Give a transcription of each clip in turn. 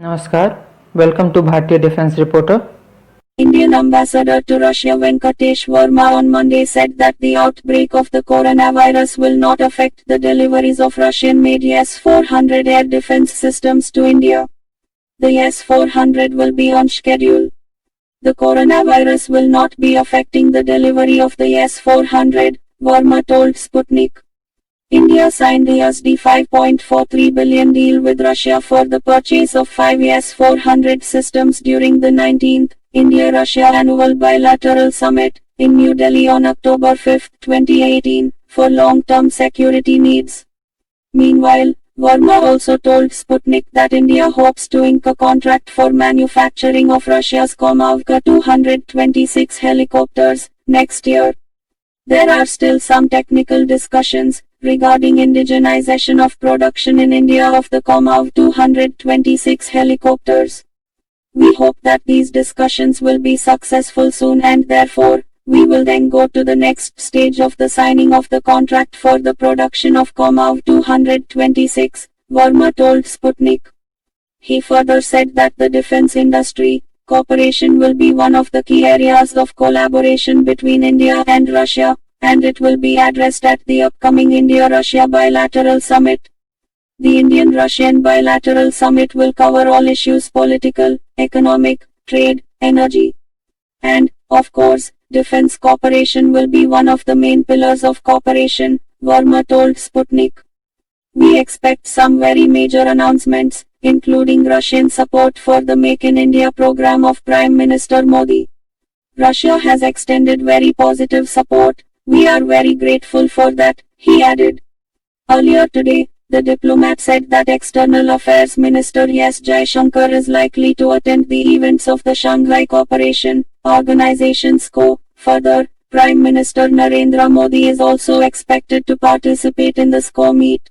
नमस्कार, welcome to Bhartiya Defense Reporter. Indian ambassador to Russia Venkatesh Verma on Monday said that the outbreak of the coronavirus will not affect the deliveries of Russian-made S-400 air defense systems to India. The S-400 will be on schedule. The coronavirus will not be affecting the delivery of the S-400, Verma told Sputnik. India signed the $5.43 billion deal with Russia for the purchase of 5 S-400 systems during the 19th India-Russia Annual Bilateral Summit in New Delhi on October 5, 2018, for long-term security needs. Meanwhile, Verma also told Sputnik that India hopes to ink a contract for manufacturing of Russia's Komavka 226 helicopters next year. There are still some technical discussions regarding indigenization of production in India of the Komav 226 helicopters. We hope that these discussions will be successful soon and therefore, we will then go to the next stage of the signing of the contract for the production of Komav 226, Verma told Sputnik. He further said that the defense industry cooperation will be one of the key areas of collaboration between India and Russia, and it will be addressed at the upcoming India-Russia Bilateral Summit. The Indian-Russian Bilateral Summit will cover all issues political, economic, trade, energy, and, of course, defense cooperation will be one of the main pillars of cooperation, Verma told Sputnik. We expect some very major announcements, including Russian support for the Make in India program of Prime Minister Modi. Russia has extended very positive support. We are very grateful for that, he added. Earlier today, the diplomat said that External Affairs Minister S. Jaishankar is likely to attend the events of the Shanghai Cooperation Organization SCO. Further, Prime Minister Narendra Modi is also expected to participate in the SCO meet.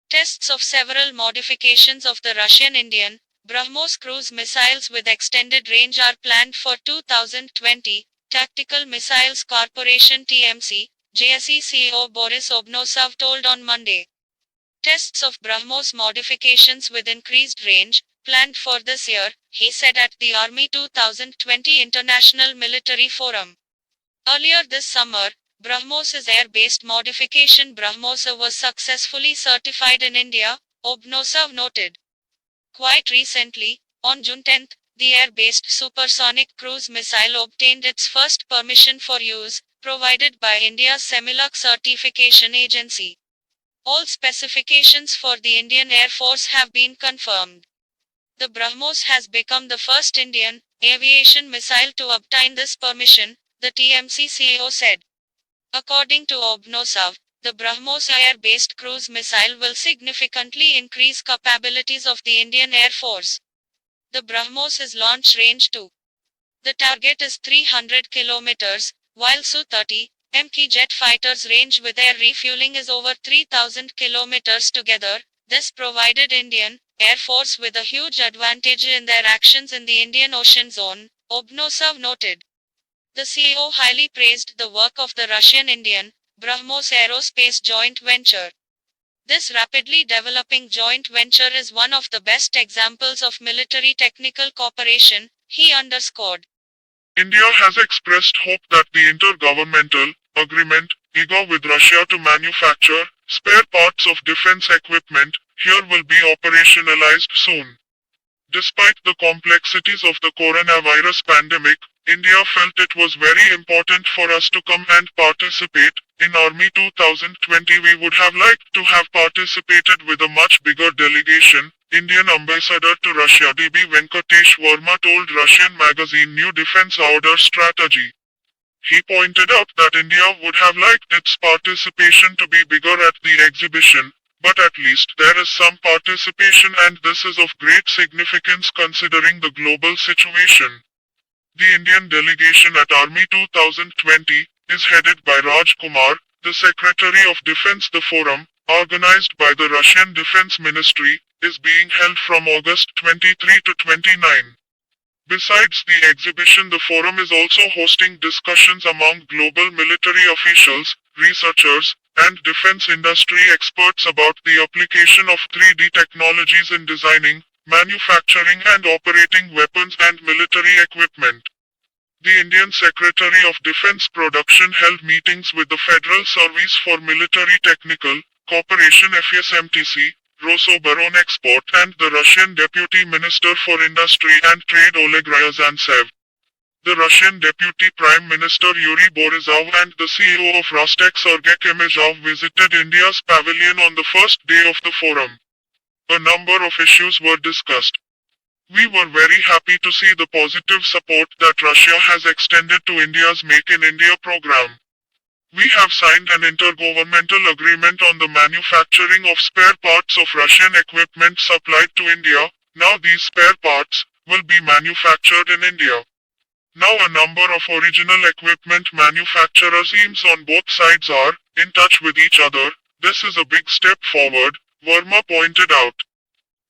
Tests of several modifications of the Russian-Indian BrahMos cruise missiles with extended range are planned for 2020, Tactical Missiles Corporation (TMC) JSC CEO Boris Obnosov told on Monday. Tests of BrahMos modifications with increased range, planned for this year, he said at the Army 2020 International Military Forum. Earlier this summer, BrahMos's air-based modification BrahMos was successfully certified in India, Obnosov noted. Quite recently, on June 10, the air-based supersonic cruise missile obtained its first permission for use, provided by India's Semiluk certification agency. All specifications for the Indian Air Force have been confirmed. The BrahMos has become the first Indian aviation missile to obtain this permission, the TMC CEO said. According to Obnosov, the BrahMos air-based cruise missile will significantly increase capabilities of the Indian Air Force. The BrahMos' launch range too. The target is 300 kilometers, while Su-30 MK jet fighters' range with air refueling is over 3,000 kilometers together. This provided Indian Air Force with a huge advantage in their actions in the Indian Ocean zone, Obnosov noted. The CEO highly praised the work of the Russian-Indian BrahMos Aerospace joint venture. This rapidly developing joint venture is one of the best examples of military technical cooperation, he underscored. India has expressed hope that the intergovernmental agreement (IGA) with Russia to manufacture spare parts of defense equipment here will be operationalized soon. Despite the complexities of the coronavirus pandemic, India felt it was very important for us to come and participate. In Army 2020 we would have liked to have participated with a much bigger delegation, Indian Ambassador to Russia DB Venkatesh Verma told Russian magazine New Defense Order Strategy. He pointed out that India would have liked its participation to be bigger at the exhibition, but at least there is some participation and this is of great significance considering the global situation. The Indian delegation at Army 2020 is headed by Raj Kumar, the Secretary of Defense. The forum, organized by the Russian Defense Ministry, is being held from August 23 to 29. Besides the exhibition, the forum is also hosting discussions among global military officials, researchers, and defense industry experts about the application of 3D technologies in designing, manufacturing and operating weapons and military equipment. The Indian Secretary of Defense Production held meetings with the Federal Service for Military Technical Cooperation FSMTC, Rosoboronexport and the Russian Deputy Minister for Industry and Trade Oleg Ryazantsev. The Russian Deputy Prime Minister Yuri Borisov and the CEO of Rostec Sergei Chemezhov visited India's pavilion on the first day of the forum. A number of issues were discussed. We were very happy to see the positive support that Russia has extended to India's Make in India program. We have signed an intergovernmental agreement on the manufacturing of spare parts of Russian equipment supplied to India. Now these spare parts will be manufactured in India. Now a number of original equipment manufacturers teams on both sides are in touch with each other. This is a big step forward, Verma pointed out.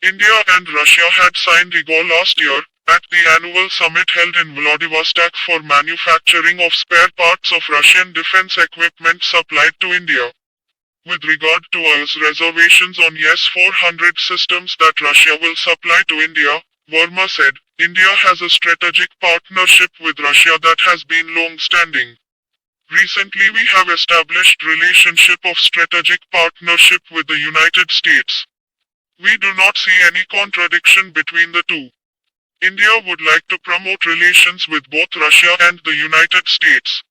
India and Russia had signed IGO last year, at the annual summit held in Vladivostok for manufacturing of spare parts of Russian defense equipment supplied to India. With regard to US reservations on S-400 systems that Russia will supply to India, Verma said, India has a strategic partnership with Russia that has been long-standing. Recently we have established relationship of strategic partnership with the United States. We do not see any contradiction between the two. India would like to promote relations with both Russia and the United States.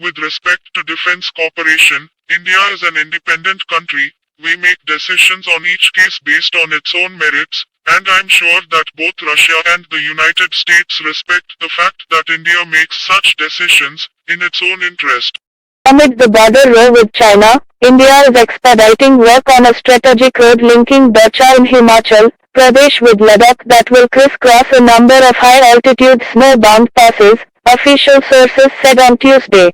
With respect to defense cooperation, India is an independent country. We make decisions on each case based on its own merits, and I'm sure that both Russia and the United States respect the fact that India makes such decisions in its own interest. Amid the border row with China, India is expediting work on a strategic road linking Darcha in Himachal Pradesh with Ladakh that will crisscross a number of high-altitude snow-bound passes, official sources said on Tuesday.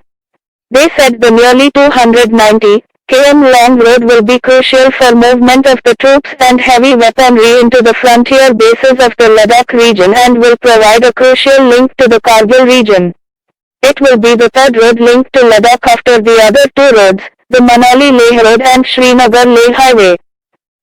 They said the nearly 290 km long road will be crucial for movement of the troops and heavy weaponry into the frontier bases of the Ladakh region and will provide a crucial link to the Kargil region. It will be the third road link to Ladakh after the other two roads, the Manali-Leh Road and Srinagar-Leh Highway.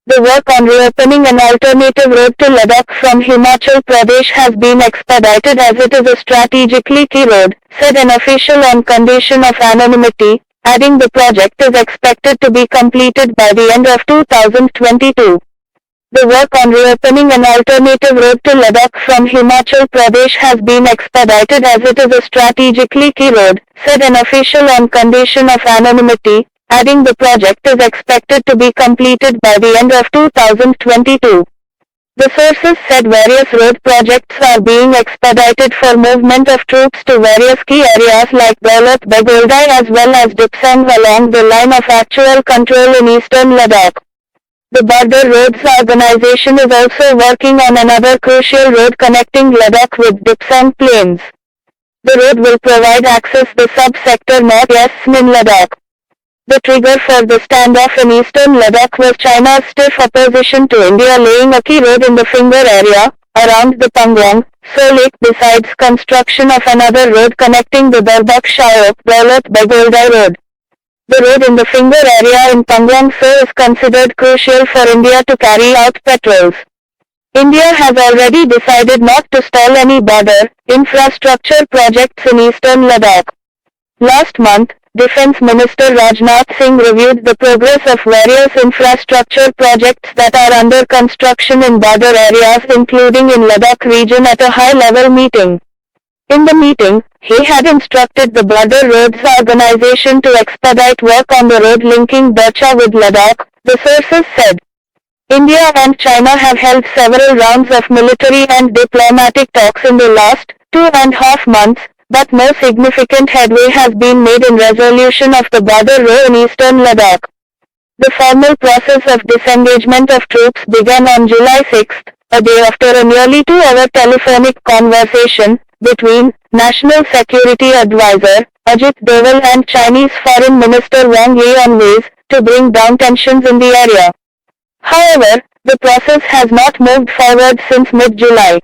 The work on reopening an alternative road to Ladakh from Himachal Pradesh has been expedited as it is a strategically key road, said an official on condition of anonymity, adding the project is expected to be completed by the end of 2022. The work on reopening an alternative road to Ladakh from Himachal Pradesh has been expedited as it is a strategically key road, said an official on condition of anonymity, adding the project is expected to be completed by the end of 2022. The sources said various road projects are being expedited for movement of troops to various key areas like Daulat Begoldai as well as Dipsang along the line of actual control in eastern Ladakh. The Border Roads Organization is also working on another crucial road connecting Ladakh with Dipsang Plains. The road will provide access to sub-sector North-East in Ladakh. The trigger for the standoff in eastern Ladakh was China's stiff opposition to India laying a key road in the Finger area, around the Pangong, So Lake besides construction of another road connecting the Darbak-Shayok-Daulat Begoldai road. The road in the Finger area in Pangong So is considered crucial for India to carry out patrols. India has already decided not to stall any border infrastructure projects in eastern Ladakh. Last month, Defense Minister Rajnath Singh reviewed the progress of various infrastructure projects that are under construction in border areas including in Ladakh region at a high-level meeting. In the meeting, he had instructed the Border Roads Organization to expedite work on the road linking Darcha with Ladakh, the sources said. India and China have held several rounds of military and diplomatic talks in the last 2.5 months, but no significant headway has been made in resolution of the border row in eastern Ladakh. The formal process of disengagement of troops began on July 6, a day after a nearly 2-hour telephonic conversation between National Security Advisor Ajit Doval and Chinese Foreign Minister Wang Yi on ways to bring down tensions in the area. However, the process has not moved forward since mid-July.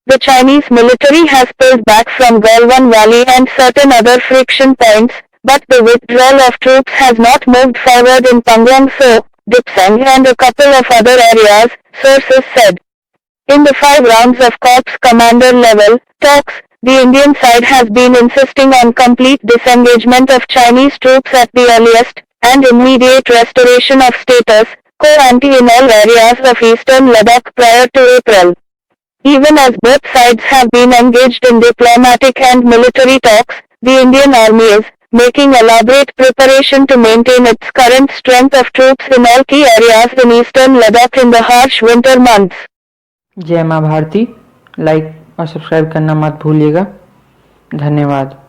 The Chinese military has pulled back from Galwan Valley and certain other friction points, but the withdrawal of troops has not moved forward in Pangong So, Dipsang and a couple of other areas, sources said. In the 5 rounds of corps commander level talks, the Indian side has been insisting on complete disengagement of Chinese troops at the earliest, and immediate restoration of status quo-ante in all areas of eastern Ladakh prior to April. Even as both sides have been engaged in diplomatic and military talks, the Indian Army is making elaborate preparation to maintain its current strength of troops in all key areas in eastern Ladakh in the harsh winter months. जय माँ Bharti. Like और subscribe करना मत भूलिएगा। धन्यवाद।